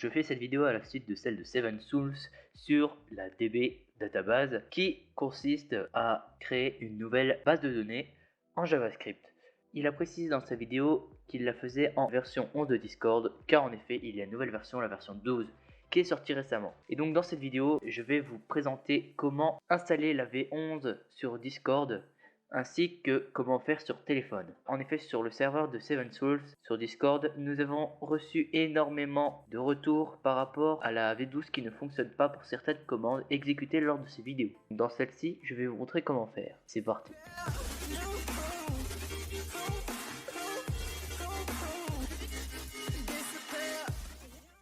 Je fais cette vidéo à la suite de celle de Seven Souls sur la DB database qui consiste à créer une nouvelle base de données en JavaScript. Il a précisé dans sa vidéo qu'il la faisait en version 11 de Discord car en effet il y a une nouvelle version, la version 12, qui est sortie récemment. Et donc dans cette vidéo, je vais vous présenter comment installer la V11 sur Discord ainsi que comment faire sur téléphone. En effet, sur le serveur de Seven Souls sur Discord, nous avons reçu énormément de retours par rapport à la V12 qui ne fonctionne pas pour certaines commandes exécutées lors de ces vidéos. Dans celle-ci, je vais vous montrer comment faire. C'est parti.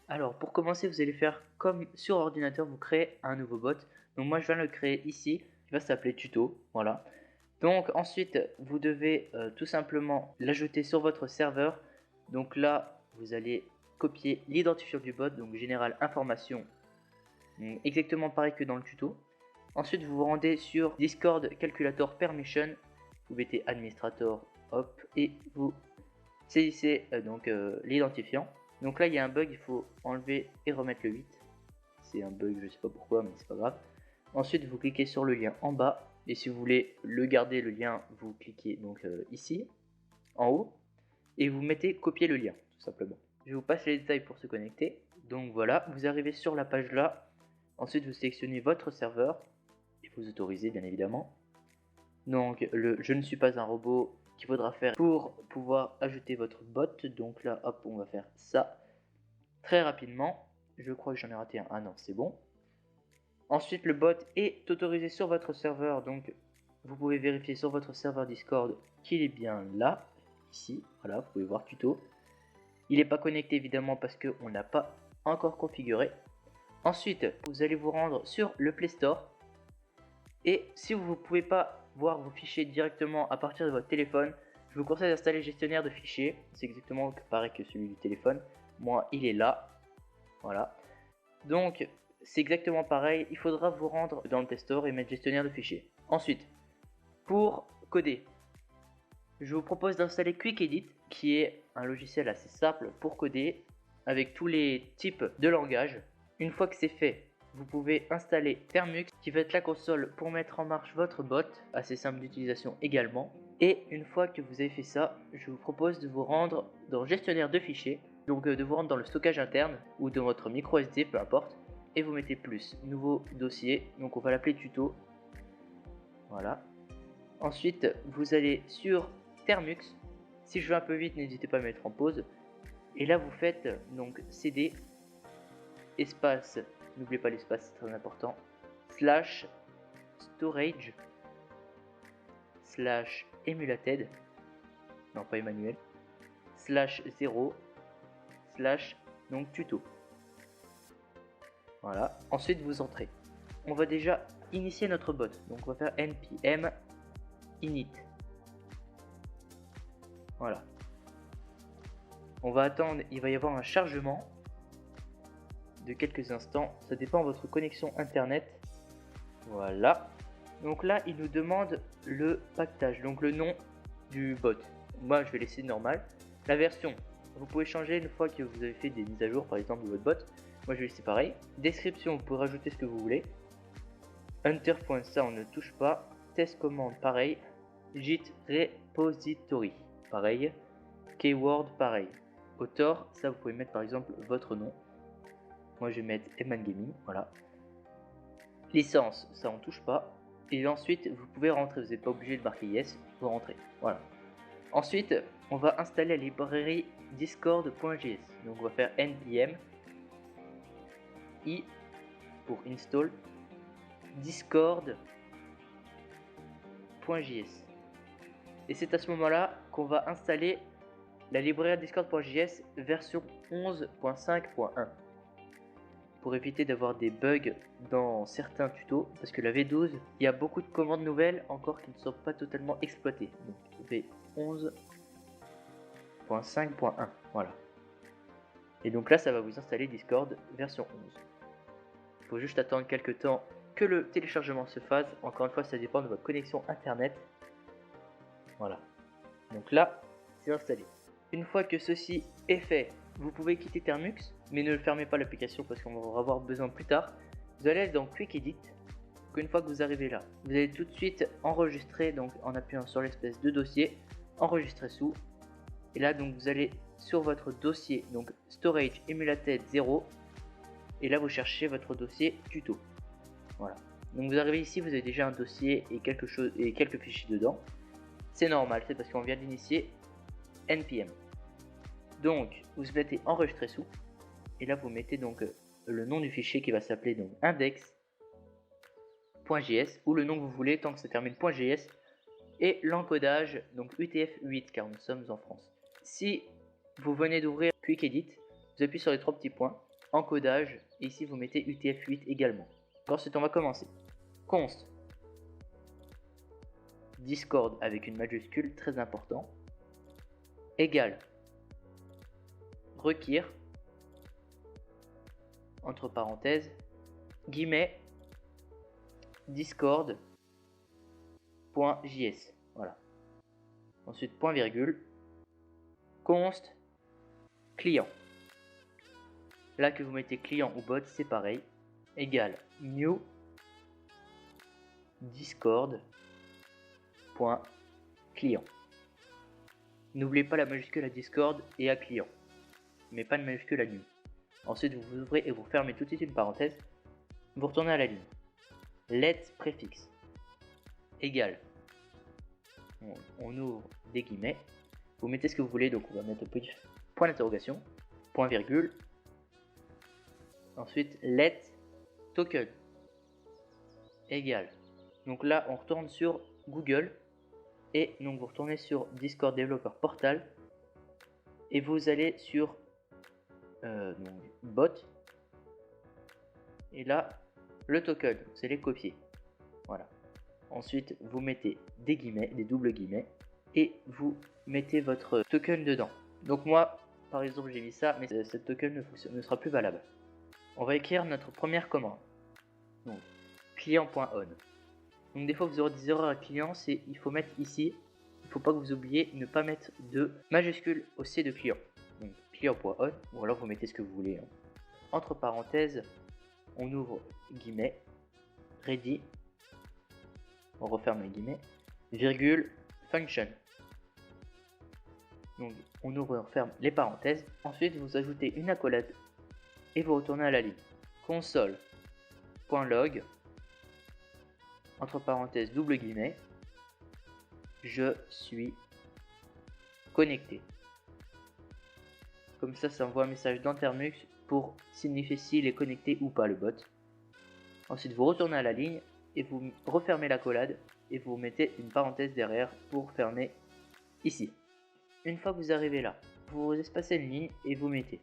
Alors pour commencer, vous allez faire comme sur ordinateur, vous créez un nouveau bot. Donc moi je viens de le créer ici, il va s'appeler tuto, voilà. Donc ensuite vous devez tout simplement l'ajouter sur votre serveur. Donc là vous allez copier l'identifiant du bot, donc général information, exactement pareil que dans le tuto. Ensuite vous vous rendez sur Discord Calculator Permission, vous mettez administrator, hop, et vous saisissez l'identifiant. Donc là il y a un bug, il faut enlever et remettre le 8. C'est un bug, je sais pas pourquoi, mais c'est pas grave. Ensuite vous cliquez sur le lien en bas. Et si vous voulez le garder le lien, vous cliquez donc ici, en haut, et vous mettez copier le lien, tout simplement. Je vous passe les détails pour se connecter. Donc voilà, vous arrivez sur la page là. Ensuite vous sélectionnez votre serveur, et vous autorisez bien évidemment. Donc le je ne suis pas un robot qu'il faudra faire pour pouvoir ajouter votre bot. Donc là, hop, on va faire ça très rapidement. Je crois que j'en ai raté un. Ah non, c'est bon. Ensuite, le bot est autorisé sur votre serveur, donc vous pouvez vérifier sur votre serveur Discord qu'il est bien là, ici, voilà, vous pouvez voir tuto. Il n'est pas connecté évidemment parce qu'on n'a pas encore configuré. Ensuite, vous allez vous rendre sur le Play Store, et si vous ne pouvez pas voir vos fichiers directement à partir de votre téléphone, je vous conseille d'installer le gestionnaire de fichiers, c'est exactement pareil que celui du téléphone. Moi, il est là, voilà. Donc, c'est exactement pareil, il faudra vous rendre dans le Play Store et mettre gestionnaire de fichiers. Ensuite, pour coder, je vous propose d'installer Quick Edit, qui est un logiciel assez simple pour coder avec tous les types de langage. Une fois que c'est fait, vous pouvez installer Termux, qui va être la console pour mettre en marche votre bot, assez simple d'utilisation également. Et une fois que vous avez fait ça, je vous propose de vous rendre dans gestionnaire de fichiers, donc de vous rendre dans le stockage interne ou dans votre micro SD, peu importe. Et vous mettez plus, nouveau dossier, donc on va l'appeler tuto, voilà. Ensuite vous allez sur Termux, si je vais un peu vite n'hésitez pas à mettre en pause, et là vous faites donc cd espace, n'oubliez pas l'espace, c'est très important, slash storage slash emulated, non pas Emmanuel, slash 0 slash donc tuto. Voilà, ensuite vous entrez. On va déjà initier notre bot. Donc on va faire npm init. Voilà. On va attendre, il va y avoir un chargement de quelques instants. Ça dépend de votre connexion internet. Voilà. Donc là, il nous demande le pactage, donc le nom du bot. Moi, je vais laisser normal. La version, vous pouvez changer une fois que vous avez fait des mises à jour, par exemple, de votre bot. Moi je vais laisser pareil. Description, vous pouvez rajouter ce que vous voulez. Hunter.ça on ne touche pas. Test commande pareil. Git repository pareil. Keyword pareil. Author, ça vous pouvez mettre par exemple votre nom. Moi je vais mettre Eman Gaming, voilà. Licence, ça on touche pas. Et ensuite vous pouvez rentrer, vous n'êtes pas obligé de marquer yes, vous rentrez, voilà. Ensuite on va installer la librairie discord.js. Donc on va faire npm i pour install discord.js, et c'est à ce moment là qu'on va installer la librairie discord.js version 11.5.1 pour éviter d'avoir des bugs dans certains tutos, parce que la V12 il y a beaucoup de commandes nouvelles encore qui ne sont pas totalement exploitées. Donc V11.5.1, voilà. Et donc là ça va vous installer Discord version 11. Il faut juste attendre quelques temps que le téléchargement se fasse. Encore une fois, ça dépend de votre connexion internet. Voilà. Donc là, c'est installé. Une fois que ceci est fait, vous pouvez quitter Termux, mais ne fermez pas l'application parce qu'on va en avoir besoin plus tard. Vous allez aller dans Quick Edit. Donc une fois que vous arrivez là, vous allez tout de suite enregistrer, donc en appuyant sur l'espèce de dossier, enregistrer sous. Et là donc vous allez sur votre dossier, donc Storage Emulated 0. Et là vous cherchez votre dossier tuto. Voilà. Donc vous arrivez ici, vous avez déjà un dossier et quelques fichiers dedans. C'est normal, c'est parce qu'on vient d'initier npm. Donc vous mettez enregistrer sous. Et là vous mettez donc le nom du fichier qui va s'appeler donc index.js ou le nom que vous voulez tant que ça termine .js et l'encodage donc UTF-8 car nous sommes en France. Si vous venez d'ouvrir Quick Edit, vous appuyez sur les 3 petits points, encodage et ici vous mettez UTF-8 également. Ensuite on va commencer. Const Discord avec une majuscule, très important, égale require entre parenthèses guillemets discord.js. Voilà. Ensuite point virgule const client. Là que vous mettez client ou bot, c'est pareil, égale new discord.client. N'oubliez pas la majuscule à discord et à client, mais pas de majuscule à new. Ensuite vous ouvrez et vous fermez tout de suite une parenthèse, vous retournez à la ligne. Let's préfixe égale, on ouvre des guillemets, vous mettez ce que vous voulez, donc on va mettre point d'interrogation, point virgule, ensuite let token égale, donc là on retourne sur Google et donc vous retournez sur Discord Developer Portal et vous allez sur donc, bot et là le token, vous allez copier, voilà. Ensuite vous mettez des guillemets, des doubles guillemets et vous mettez votre token dedans. Donc moi par exemple j'ai mis ça, mais cette token ne sera plus valable. On va écrire notre première commande, donc client.on. Donc des fois vous aurez des erreurs à client, c'est il faut mettre ici, il faut pas que vous oubliez ne pas mettre de majuscule au C de client. Donc client.on, ou alors vous mettez ce que vous voulez. Entre parenthèses, on ouvre guillemets, ready, on referme les guillemets, virgule, function. Donc on ouvre et on referme les parenthèses. Ensuite vous ajoutez une accolade et vous retournez à la ligne. Console.log, entre parenthèses double guillemets, je suis connecté. Comme ça envoie un message dans Termux pour signifier s'il est connecté ou pas le bot. Ensuite vous retournez à la ligne et vous refermez l'accolade et vous mettez une parenthèse derrière pour fermer ici. Une fois que vous arrivez là, vous espacez une ligne et vous mettez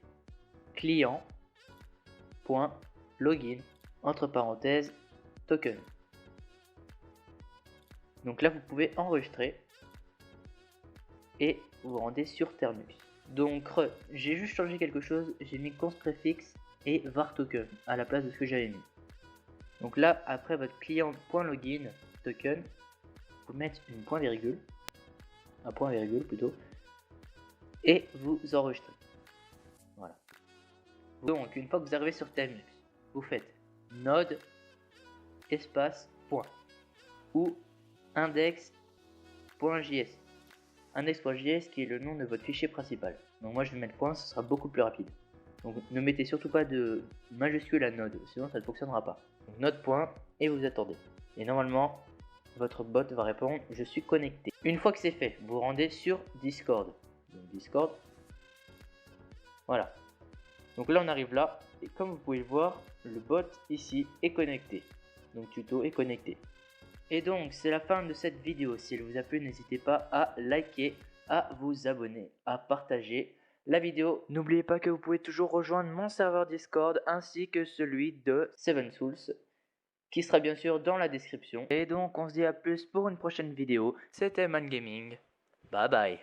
client.login entre parenthèses token. Donc là vous pouvez enregistrer et vous rendez sur Termux. Donc j'ai juste changé quelque chose, j'ai mis const préfixe et var token à la place de ce que j'avais mis. Donc là après votre client.login token, vous mettez une point virgule, un point virgule plutôt, et vous enregistrez. Voilà. Donc une fois que vous arrivez sur Termux, vous faites node espace point ou index.js. Index.js qui est le nom de votre fichier principal. Donc moi je vais mettre point, ce sera beaucoup plus rapide. Donc ne mettez surtout pas de majuscule à node, sinon ça ne fonctionnera pas. Donc node point et vous attendez. Et normalement votre bot va répondre je suis connecté. Une fois que c'est fait, vous rendez sur Discord. Donc Discord. Voilà. Donc là on arrive là et comme vous pouvez le voir, le bot ici est connecté. Donc tuto est connecté. Et donc c'est la fin de cette vidéo. Si elle vous a plu, n'hésitez pas à liker, à vous abonner, à partager la vidéo. N'oubliez pas que vous pouvez toujours rejoindre mon serveur Discord ainsi que celui de Seven Souls qui sera bien sûr dans la description. Et donc on se dit à plus pour une prochaine vidéo. C'était Man Gaming. Bye bye.